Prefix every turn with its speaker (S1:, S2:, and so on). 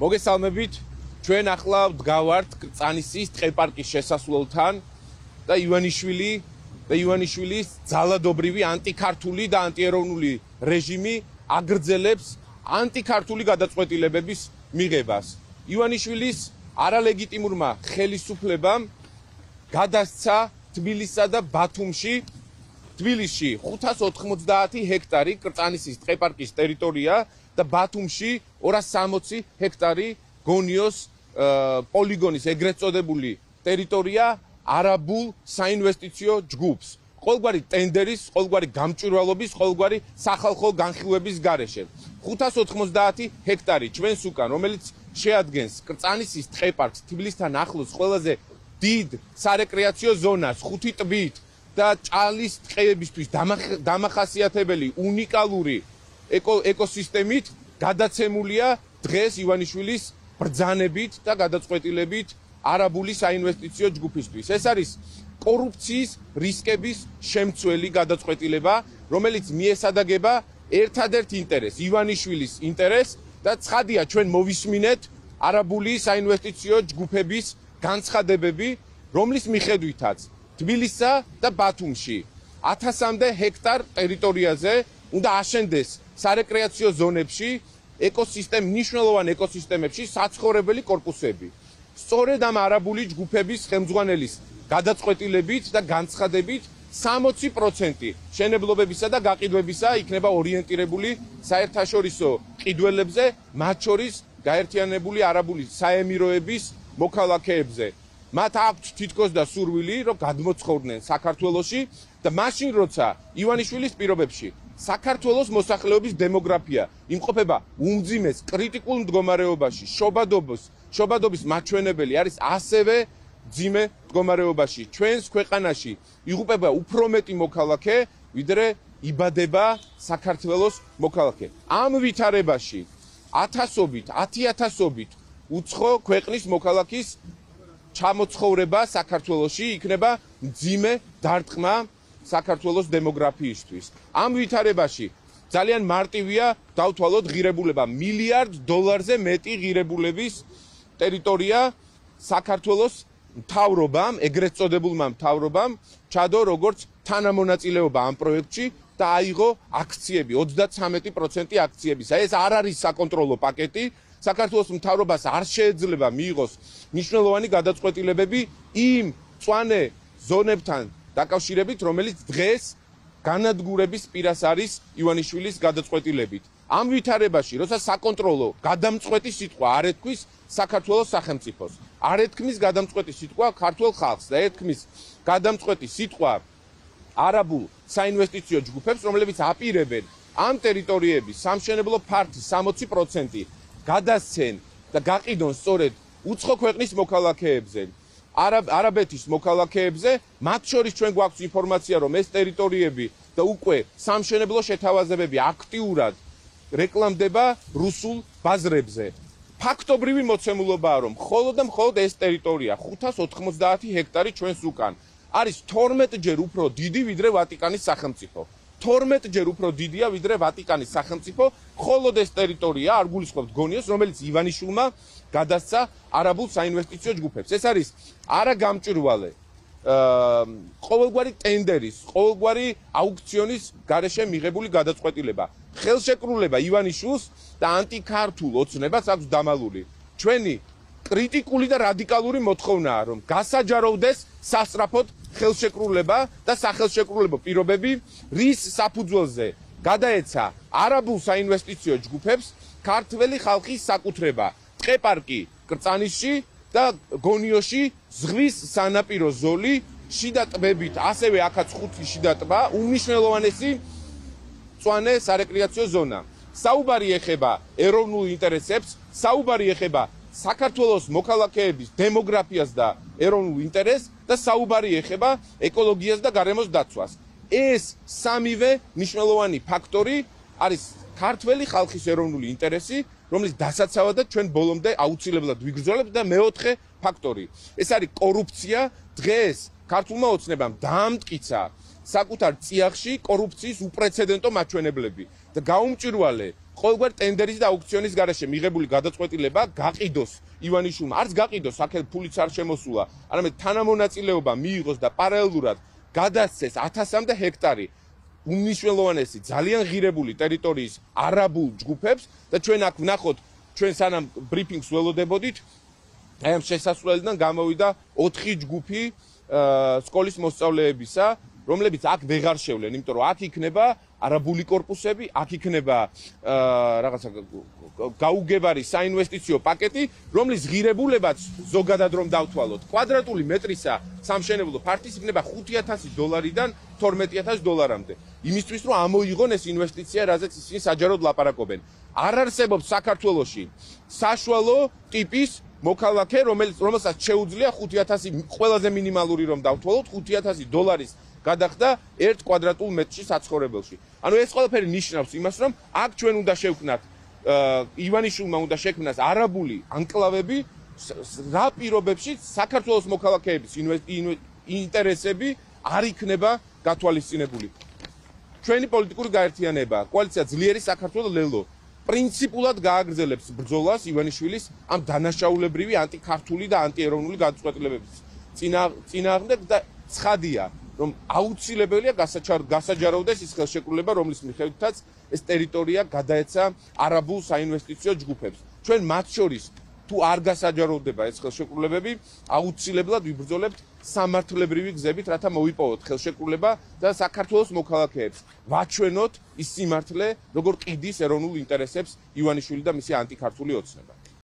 S1: მოგესალმებით, ჩვენ ახლა ვდგავართ კრწანისის ტყეპარკის შესასვლელთან და ივანიშვილის ძალადობრივი ანტიქართული და ანტიეროვნული რეჟიმი აგრძელებს ანტიქართული გადაწყვეტილებების მიღებას. ივანიშვილის არალეგიტიმურმა ხელისუფლებამ გადასცა თბილისსა და ბათუმში თბილისში 590 ჰექტარი კრწანისის ტყეპარკის ტერიტორია და ბათუმში 260 ჰექტარი გონიოს პოლიგონის ეგრეთ წოდებული ტერიტორია არაბულ საინვესტიციო ჯგუფს. ყოველგვარი ტენდერის, ყოველგვარი გამჭვირვალობის, ყოველგვარი სახალხო განხილვების გარეშე. 590 ჰექტარი ჩვენს უკან, რომელიც შეადგენს კრწანისის ტყეპარკს თბილისთან ახლოს ყველაზე დიდ სარეკრეაციო ზონას, 5 ტბით და ჭალის ტყეებისთვის დამახასიათებელი უნიკალური ეკოსისტემით გადაცემულია დღეს ივანიშვილის ბრძანებით და გადაწყვეტილებით არაბული საინვესტიციო ჯგუფისთვის. ეს არის კორუფციის რისკების შემცველი გადაწყვეტილება, რომელიც მიესადაგება ერთადერთ ინტერესს, ივანიშვილის ინტერესს და ცხადია ჩვენ მოვისმინეთ არაბული საინვესტიციო ჯგუფების განცხადებები, რომლის მიხედვითაც თბილისსა და ბათუმში 1000-მდე ჰექტარ ტერიტორიაზე უნდა აშენდეს სარეკრეაციო ზონებში მნიშვნელოვან ეკოსისტემებში საცხოვრებელი კორპუსები. სწორედ ამ არაბული ჯგუფების ხელმძღვანელის გადაწყვეტილებით და განცხადებით 60% შენებლობებისა და გაყიდვებისა იქნება ორიენტირებული საერთაშორისო ყიდველებზე, მათ შორის გაერთიანებული არაბული საემიროების მოქალაქეებზე. მათ აქვთ თითქოს და სურვილი, რომ გადმოცხოვრდნენ საქართველოში და მაშინ როცა ივანიშვილის პირობებში საქართველოს მოსახლეობის დემოგრაფია იმყოფება უმძიმეს კრიტიკულ მდგომარეობაში, შობადობის მაჩვენებელი არის ასევე მძიმე მდგომარეობაში. ჩვენს ქვეყანაში იღუპება უფრო მეტი მოქალაქე, ვიდრე იბადება საქართველოს მოქალაქე. ამ ვითარებაში 10,000-ობით უცხო ქვეყნის მოქალაქის ჩამოცხოვრება საქართველოში იქნება მძიმე დარტყმა საქართველოს დემოგრაფიისთვის. ამ ვითარებაში ძალიან მარტივია დავთვალოთ ღირებულება $1 მილიარდზე მეტი ღირებულების ტერიტორია საქართველოს მთავრობამ, ეგრეთ წოდებულმა მთავრობამ ჩადო როგორც თანამონაწილეობა ამ პროექტში და აიღო აქციები, 33% აქციებისა. ეს არ არის საკონტროლო პაკეტი. საქართველოს მთავრობას არ შეეძლება მიიღოს მნიშვნელოვანი გადაწყვეტილებები იმ მწვანე ზონებთან დაკავშირებით, რომელიც დღეს განადგურების პირას არის ივანიშვილის გადაწყვეტილებით. ამ ვითარებაში, როცა საკონტროლო გადამწყვეტი სიტყვა არ ეთქვის საქართველოს სახელმწიფოს, არ ეთქმის გადამწყვეტი სიტყვა ქართულ ხალხს და ეთქმის გადამწყვეტი სიტყვა არაბულ საინვესტიციო ჯგუფებს, რომლებიც აპირებენ ამ ტერიტორიების სამშენებლო ფართის 60% გადასცენ და გაყიდონ სწორედ უცხო ქვეყნის მოქალაქეებზე. არაბეთის მოქალაქეებზე, მათ შორის ჩვენ გვაქვს ინფორმაცია, რომ ეს ტერიტორიები და უკვე სამშენებლო შეთავაზებები აქტიურად რეკლამდება რუსულ ბაზრებზე. ფაქტობრივი მოცემულობაა, რომ მხოლოდ და მხოლოდ ეს ტერიტორია 590 ჰექტარი ჩვენს უკან არის 12-ჯერ უფრო დიდი ვიდრე ვატიკანის სახელმწიფო. 12-ჯერ უფრო დიდია ვიდრე ვატიკანის სახელმწიფო, მხოლოდ ეს ტერიტორია არ გულისხმობთ გონიოს, რომელიც ივანიშვილმა გადასცა არაბულ საინვესტიციო ჯგუფებს. ეს არის არა გამჭვირვალე ყოველგვარი ტენდერის, ყოველგვარი აუქციონის გარეშე მიღებული გადაწყვეტილება. ხელშეკრულება ივანიშვილს და ანტიქართულ ოცნებას აქვს დამალული. ჩვენი კრიტიკული და რადიკალური მოთხოვნაა, რომ გასაჯაროვდეს სასწრაფოდ ხელშეკრულება და სახელშეკრულებო პირობები, რის საფუძველზე გადაეცა არაბულ საინვესტიციო ჯგუფებს ქართველი ხალხის საკუთრება ტყეპარკი კრწანისში და გონიოში ზღვის სანაპირო ზოლი, შიდა ტბებით, ასევე აქაც 5 შიდა ტბა, უმნიშვნელოვანესი მწვანე სარეკრეაციო ზონა. საუბარი ეხება ეროვნულ ინტერესებს, საუბარი ეხება საქართველოს მოქალაქეების დემოგრაფიას და ეროვნულ ინტერესს და საუბარი ეხება ეკოლოგიას და გარემოს დაცვას. ეს სამივე მნიშვნელოვანი ფაქტორი არის ქართველი ხალხის ეროვნული ინტერესი, რომლის დასაცავად ჩვენ ბოლომდე აუცილებლად ვიგრძელებთ და მეოთხე ფაქტორი. ეს არის კორუფცია. დღეს ქართულმა ოცნებამ დაამტკიცა საკუთარ წიაღში კორუფციის უპრეცედენტო მაჩვენებლები და გაუმჭვირვალე ყოველგვარ ტენდერის და აუქციონის გარეშე მიღებული გადაწყვეტილება გაყიდოს ივანიშვილმა, არც გაყიდოს, აქ ფულიც არ შემოსულა, არამედ თანამონაწილეობა მიიღოს და პარალელურად გადასცეს 1000-მდე ჰექტარი უმნიშვნელოვანესი ძალიან ღირებული ტერიტორიის არაბულ ჯგუფებს და ჩვენ აქ ვნახოთ, ჩვენ სანამ ბრიფინგს ველოდებოდით, აი ამ შესასვლელიდან გამოვიდა 4 ჯგუფი სკოლის მოსწავლეებისა, რომლებიც აქ ვეღარ შევლენ, იმიტომ რომ აქ იქნება არაბული კორპუსები, აქ იქნება რაღაცა გაუგებარი საინვესტიციო პაკეტი, რომლის ღირებულებაც ზოგადად რომ დავთვალოთ, კვადრატული მეტრისა სამშენებლო ფართის იქნება $5,000-დან $12,000-მდე. იმისთვის რომ ამოიღონ ეს ინვესტიცია, რაზეც ისინი საჯაროდ ლაპარაკობენ. არ არსებობს საქართველოში საშუალო ტიპის მოქალაქე, რომელსაც შეუძლია 5,000 ყველაზე მინიმალური რომ დავთვალოთ, $5,000 გადახდა 1 კვადრატულ მეტრში საცხოვრებელში. ანუ ეს ყველაფერი ნიშნავს იმას, რომ აქ ჩვენ უნდა შევქმნათ ივანიშვილმა უნდა შექმნას არაბული ანკლავები, რა პირობებში საქართველოს მოქალაქეების ინტერესები არ იქნება გათვალისწინებული. ჩვენი პოლიტიკური გაერთიანება, კოალიცია ძლიერი საქართველოს ლელო პრინციპულად გააგრძელებს ბრძოლას ივანიშვილის ამ დანაშაულებრივი ანტიქართული და ანტიეროვნული გადაწყვეტილებების წინააღმდეგ და ცხადია, რომ აუცილებელია გასაჯაროვდეს ის ხელშეკრულება, რომლის მიხედვითაც ეს ტერიტორია გადაეცა არაბულ საინვესტიციო ჯგუფებს. ჩვენ მათ შორის თუ არ გასაჯაროვდება ეს ხელშეკრულებები, აუცილებლად ვიბრძოლებთ სამართლებრივი გზებით, რათა მოვიპოვოთ ხელშეკრულება და საქართველოს მოქალაქეებს ვაჩვენოთ ის სიმართლე, როგორ ყიდის ეროვნულ ინტერესებს ივანიშვილი და მისი ანტიქართული ოცნება.